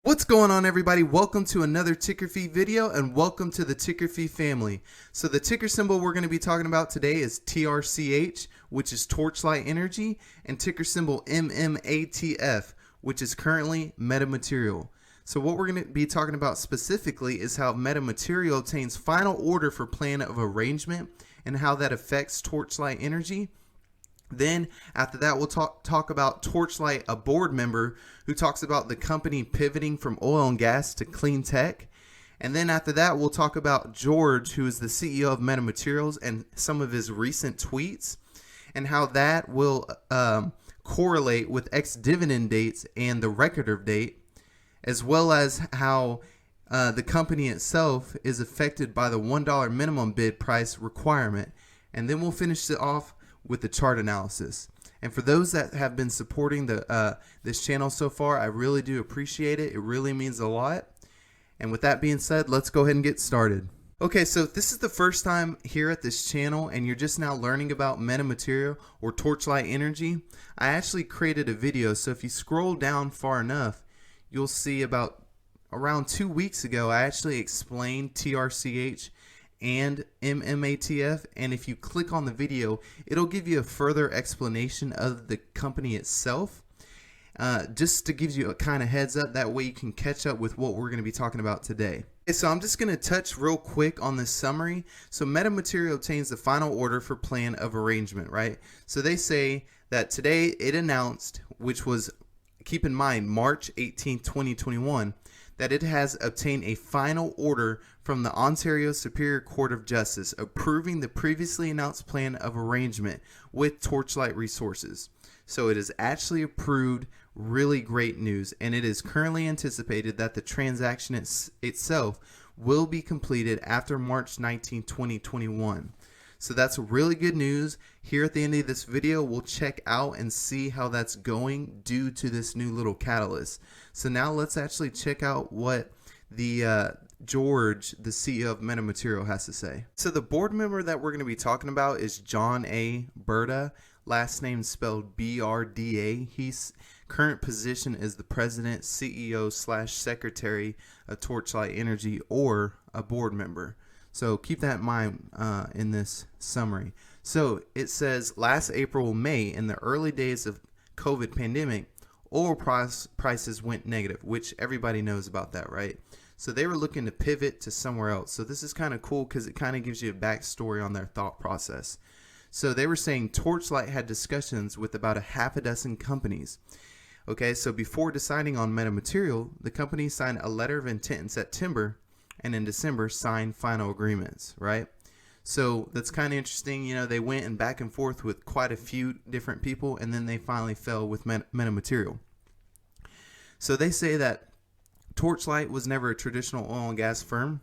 What's going on, everybody? Welcome to another ticker fee video and welcome to the ticker fee family. So the ticker symbol we're going to be talking about today is TRCH, which is Torchlight Energy, and ticker symbol MMATF, which is currently Metamaterial. So what we're going to be talking about specifically is how Metamaterial obtains final order for plan of arrangement and how that affects Torchlight Energy. Then after that, we'll talk about Torchlight, a board member who talks about the company pivoting from oil and gas to clean tech. And then after that, we'll talk about George, who is the CEO of Metamaterials, and some of his recent tweets and how that will correlate with ex-dividend dates and the record date, as well as how the company itself is affected by the $1 minimum bid price requirement. And then we'll finish it off with the chart analysis. And for those that have been supporting this channel so far, I really do appreciate it. It really means a lot. And with that being said, let's go ahead and get started. Okay, so if this is the first time here at this channel and you're just now learning about Metamaterial or Torchlight Energy, I actually created a video. So if you scroll down far enough, you'll see around 2 weeks ago, I actually explained TRCH and MMATF, and if you click on the video, it'll give you a further explanation of the company itself, just to give you a kind of heads up. That way you can catch up with what we're going to be talking about today. Okay, so I'm just going to touch real quick on this summary. So Metamaterial obtains the final order for plan of arrangement, right? So they say that today it announced, which was, keep in mind, March 18, 2021, that it has obtained a final order from the Ontario Superior Court of Justice approving the previously announced plan of arrangement with Torchlight Resources. So it is actually approved. Really great news, and it is currently anticipated that the transaction itself will be completed after March 19, 2021. So that's really good news. Here at the end of this video, we'll check out and see how that's going due to this new little catalyst. So now let's actually check out what the George, the CEO of Metamaterial, has to say. So the board member that we're going to be talking about is John A. Burda, last name spelled B-R-D-A. His current position is the president, CEO / secretary of Torchlight Energy, or a board member. So keep that in mind in this summary. So it says last April, May, in the early days of COVID pandemic, oil prices went negative, which everybody knows about that, right? So they were looking to pivot to somewhere else. So this is kind of cool because it kind of gives you a backstory on their thought process. So they were saying Torchlight had discussions with about a half a dozen companies. Okay, so before deciding on Metamaterial, the company signed a letter of intent in September, and in December signed final agreements, right? So that's kind of interesting. You know, they went and back and forth with quite a few different people, and then they finally fell with Metamaterial. So they say that Torchlight was never a traditional oil and gas firm.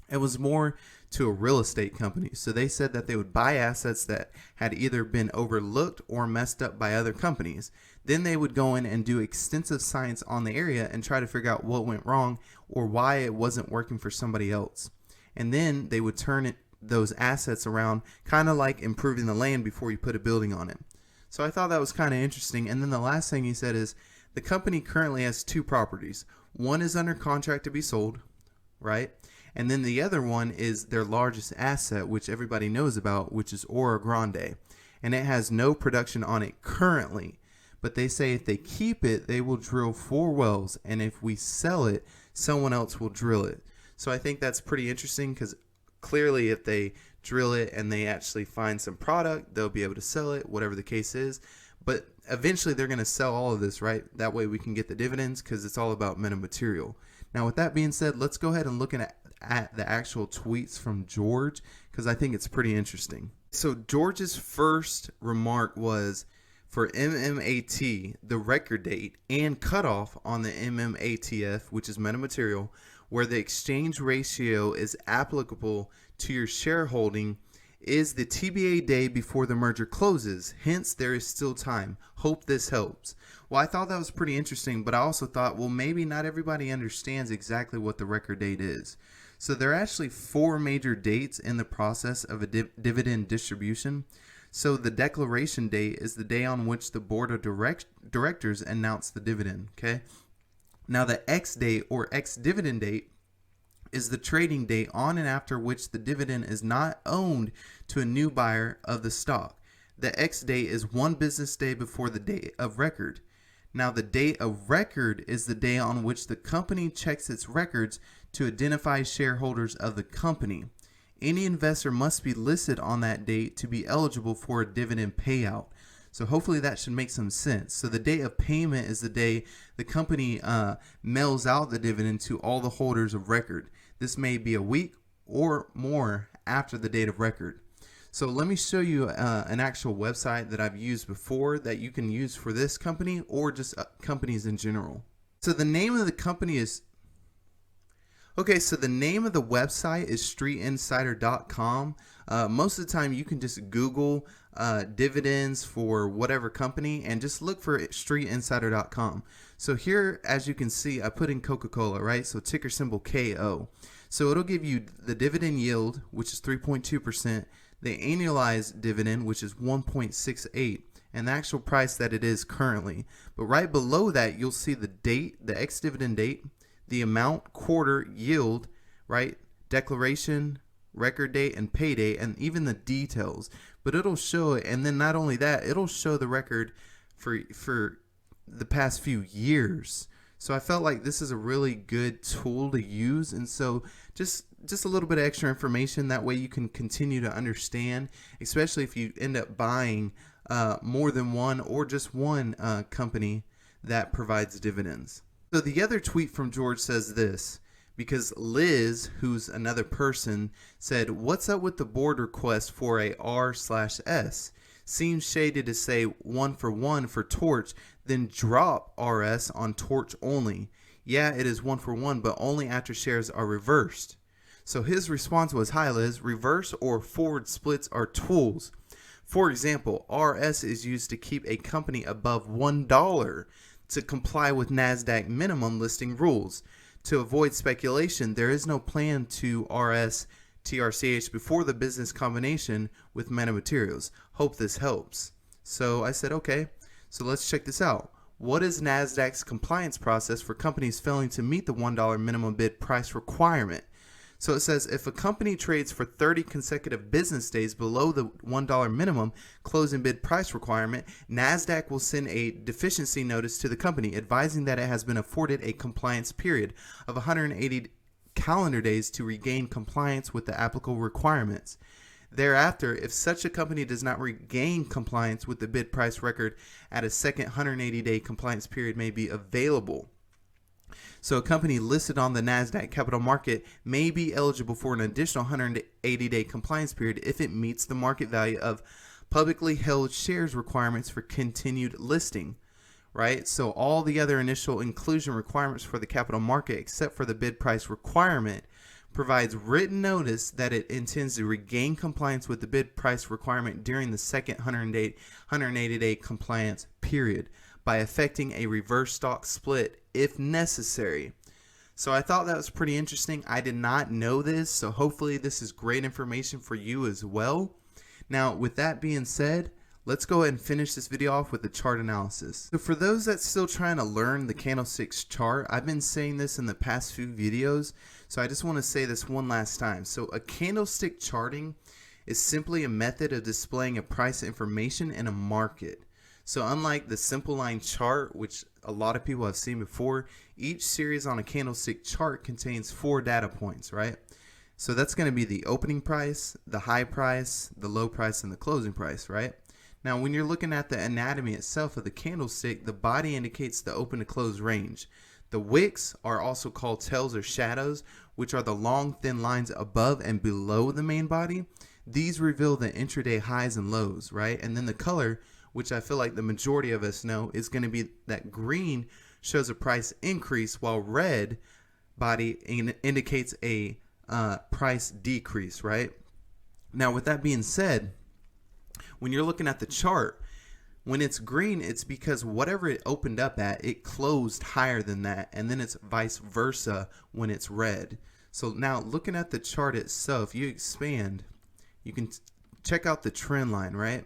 It was more to a real estate company. So they said that they would buy assets that had either been overlooked or messed up by other companies. Then they would go in and do extensive science on the area and try to figure out what went wrong or why it wasn't working for somebody else. And then they would turn those assets around, kind of like improving the land before you put a building on it. So I thought that was kind of interesting. And then the last thing he said is the company currently has 2 properties. One is under contract to be sold, right? And then the other one is their largest asset, which everybody knows about, which is Oro Grande. And it has no production on it currently. But they say if they keep it, they will drill 4 wells. And if we sell it, someone else will drill it. So I think that's pretty interesting because clearly if they drill it and they actually find some product, they'll be able to sell it, whatever the case is. But eventually they're going to sell all of this, right? That way we can get the dividends because it's all about Metamaterial. Now, with that being said, let's go ahead and look at the actual tweets from George because I think it's pretty interesting. So George's first remark was, for MMAT, the record date and cutoff on the MMATF, which is Metamaterial, where the exchange ratio is applicable to your shareholding, is the TBA day before the merger closes. Hence, there is still time. Hope this helps. Well, I thought that was pretty interesting, but I also thought, well, maybe not everybody understands exactly what the record date is. So there are actually four major dates in the process of a dividend distribution. So the declaration date is the day on which the board of directors announce the dividend. Okay. Now the X date or X dividend date is the trading date on and after which the dividend is not owned to a new buyer of the stock. The X date is one business day before the date of record. Now the date of record is the day on which the company checks its records to identify shareholders of the company. Any investor must be listed on that date to be eligible for a dividend payout. So hopefully that should make some sense. So the date of payment is the day the company mails out the dividend to all the holders of record. This may be a week or more after the date of record. So let me show you an actual website that I've used before that you can use for this company or just companies in general. So the name of the company is so the name of the website is streetinsider.com. Most of the time you can just Google dividends for whatever company and just look for streetinsider.com. So here, as you can see, I put in Coca-Cola, right? So ticker symbol KO. So it'll give you the dividend yield, which is 3.2%, the annualized dividend, which is 1.68, and the actual price that it is currently. But right below that, you'll see the date, the ex-dividend date, the amount, quarter, yield, right, declaration, record date, and pay date, and even the details. But it'll show it, and then not only that, it'll show the record for the past few years. So I felt like this is a really good tool to use, and so just a little bit of extra information. That way you can continue to understand, especially if you end up buying more than one or just one company that provides dividends. So the other tweet from George says this, because Liz, who's another person, said, "What's up with the board request for a R/S? Seems shady to say 1-for-1 for Trch, then drop RS on Trch only. Yeah, it is 1-for-1, but only after shares are reversed." So his response was, "Hi Liz, reverse or forward splits are tools. For example, RS is used to keep a company above $1 to comply with NASDAQ minimum listing rules. To avoid speculation, there is no plan to RS TRCH before the business combination with Mmatf. Hope this helps." So I said, okay, so let's check this out. What is NASDAQ's compliance process for companies failing to meet the $1 minimum bid price requirement? So it says, if a company trades for 30 consecutive business days below the $1 minimum closing bid price requirement, NASDAQ will send a deficiency notice to the company advising that it has been afforded a compliance period of 180 calendar days to regain compliance with the applicable requirements. Thereafter, if such a company does not regain compliance with the bid price record, at a second 180-day compliance period may be available. So a company listed on the NASDAQ capital market may be eligible for an additional 180-day compliance period if it meets the market value of publicly held shares requirements for continued listing, right? So all the other initial inclusion requirements for the capital market, except for the bid price requirement, provides written notice that it intends to regain compliance with the bid price requirement during the second 180-day compliance period by effecting a reverse stock split if necessary. So I thought that was pretty interesting. I did not know this, so hopefully this is great information for you as well. Now, with that being said, let's go ahead and finish this video off with the chart analysis. So for those that's still trying to learn the candlesticks chart, I've been saying this in the past few videos, so I just want to say this one last time. So a candlestick charting is simply a method of displaying a price information in a market. So unlike the simple line chart, which a lot of people have seen before, each series on a candlestick chart contains 4 data points, right? So that's going to be the opening price, the high price, the low price, and the closing price, right? Now, when you're looking at the anatomy itself of the candlestick, the body indicates the open to close range. The wicks are also called tails or shadows, which are the long, thin lines above and below the main body. These reveal the intraday highs and lows, right? And then the color, which I feel like the majority of us know, is going to be that green shows a price increase, while red body indicates a price decrease, right? Now, with that being said, when you're looking at the chart, when it's green, it's because whatever it opened up at, it closed higher than that, and then it's vice versa when it's red. So now looking at the chart itself, you expand, you can check out the trend line, right?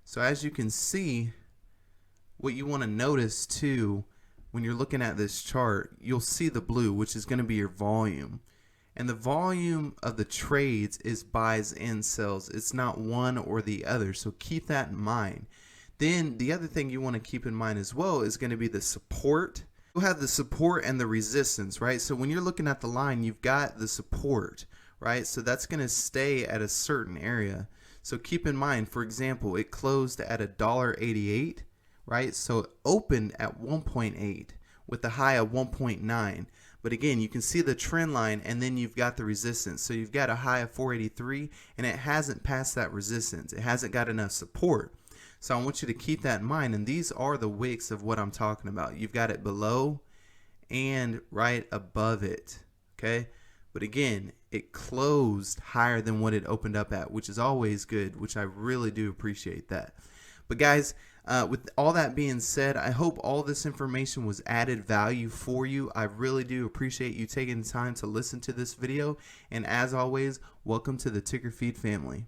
So as you can see, what you want to notice too, when you're looking at this chart, you'll see the blue, which is going to be your volume. And the volume of the trades is buys and sells. It's not one or the other. So keep that in mind. Then the other thing you want to keep in mind as well is going to be the support. You'll have the support and the resistance, right? So when you're looking at the line, you've got the support, right? So that's going to stay at a certain area. So keep in mind, for example, it closed at $1.88, right? So it opened at 1.8 with a high of 1.9. But again, you can see the trend line, and then you've got the resistance. So you've got a high of 483, and it hasn't passed that resistance. It hasn't got enough support. So I want you to keep that in mind, and these are the wicks of what I'm talking about. You've got it below and right above it, okay? But again, it closed higher than what it opened up at, which is always good, which I really do appreciate that. But guys, with all that being said, I hope all this information was added value for you. I really do appreciate you taking the time to listen to this video. And as always, welcome to the Ticker Feed family.